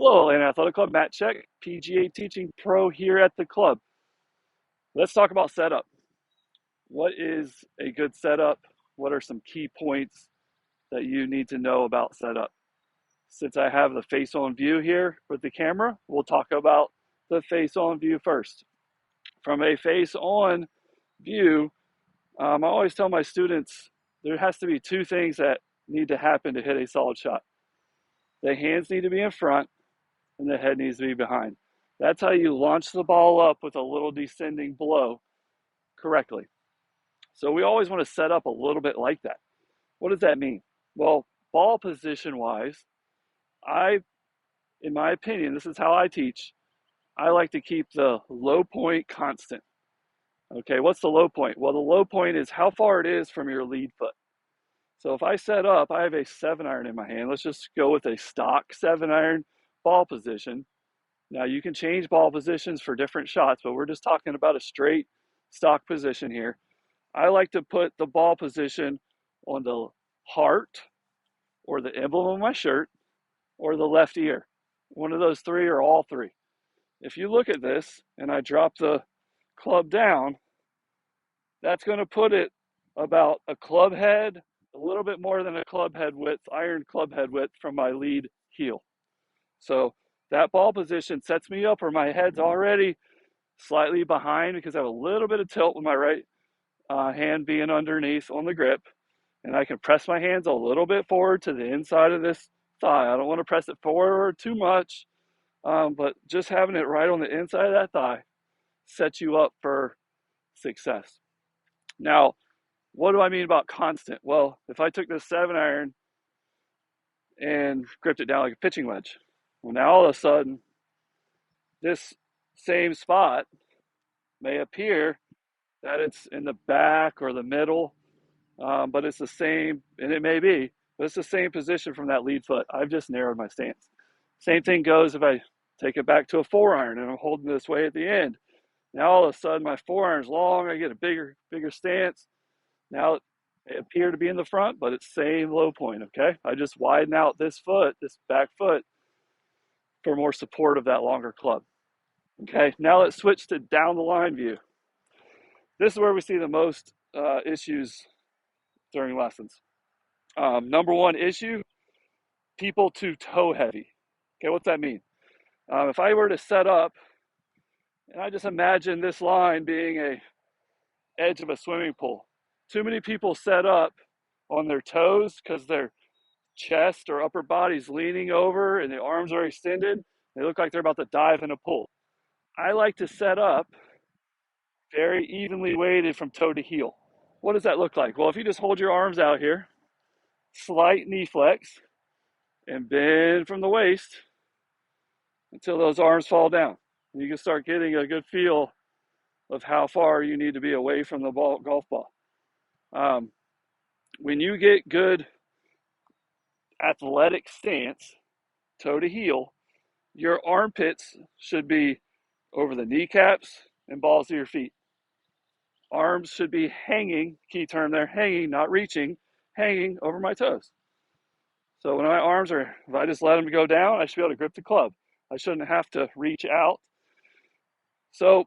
Hello, Atlanta Athletic Club. Matt Check, PGA Teaching Pro here at the club. Let's talk about setup. What is a good setup? What are some key points that you need to know about setup? Since I have the face-on view here with the camera, we'll talk about the face-on view first. From a face-on view, I always tell my students there has to be two things that need to happen to hit a solid shot. The hands need to be in front and the head needs to be behind. That's how you launch the ball up with a little descending blow correctly. So we always want to set up a little bit like that. What does that mean? Well, ball position wise, in my opinion, this is how I teach. I like to keep the low point constant. Okay, what's the low point? Well, the low point is how far it is from your lead foot. So if I set up, I have a 7-iron in my hand. Let's just go with a stock 7-iron ball position. Now you can change ball positions for different shots, but we're just talking about a straight stock position here. I like to put the ball position on the heart or the emblem of my shirt or the left ear. One of those three or all three. If you look at this and I drop the club down, that's going to put it about a club head, a little bit more than a club head width, iron club head width from my lead heel. So that ball position sets me up where my head's already slightly behind because I have a little bit of tilt with my right hand being underneath on the grip. And I can press my hands a little bit forward to the inside of this thigh. I don't want to press it forward too much, but just having it right on the inside of that thigh sets you up for success. Now, what do I mean about constant? Well, if I took this 7-iron and gripped it down like a pitching wedge, well, now all of a sudden, this same spot may appear that it's in the back or the middle, but it's the same, and it may be, but it's the same position from that lead foot. I've just narrowed my stance. Same thing goes if I take it back to a 4-iron and I'm holding this way at the end. Now all of a sudden my 4-iron's long, I get a bigger stance. Now it appear to be in the front, but it's same low point, okay? I just widen out this foot, this back foot, for more support of that longer club. Okay, now let's switch to down the line view. This is where we see the most issues during lessons. Number one issue, people too toe heavy. Okay, what's that mean? If I were to set up, and I just imagine this line being a edge of a swimming pool. Too many people set up on their toes because their chest or upper body's leaning over and the arms are extended. They look like they're about to dive in a pool. I like to set up very evenly weighted from toe to heel. What does that look like? Well, if you just hold your arms out here, slight knee flex, and bend from the waist until those arms fall down. And you can start getting a good feel of how far you need to be away from the golf ball. When you get good athletic stance, toe to heel, your armpits should be over the kneecaps and balls of your feet. Arms should be hanging, key term there, hanging, not reaching, hanging over my toes. So when my arms are, if I just let them go down, I should be able to grip the club. I shouldn't have to reach out. So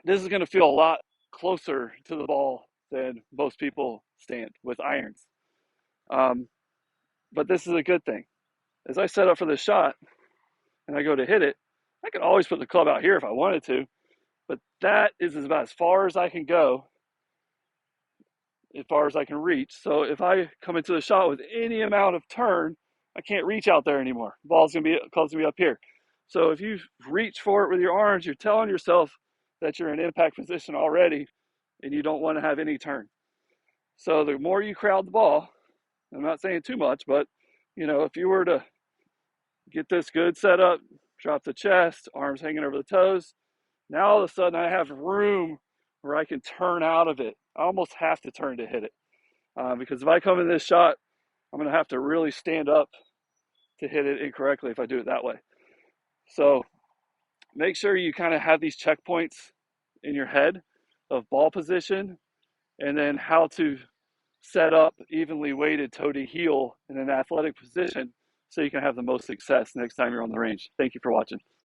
this is going to feel a lot closer to the ball than most people stand with irons. But this is a good thing. As I set up for this shot and I go to hit it, I can always put the club out here if I wanted to, but that is about as far as I can go, as far as I can reach. So if I come into the shot with any amount of turn, I can't reach out there anymore. The ball's going to be up here. So if you reach for it with your arms, you're telling yourself that you're in impact position already and you don't want to have any turn. So the more you crowd the ball, I'm not saying too much, but if you were to get this good set up, drop the chest, arms hanging over the toes, now all of a sudden I have room where I can turn out of it. I almost have to turn to hit it. Because if I come in this shot, I'm going to have to really stand up to hit it incorrectly if I do it that way. So make sure you kind of have these checkpoints in your head of ball position and then how to set up evenly weighted toe to heel in an athletic position so you can have the most success next time you're on the range. Thank you for watching.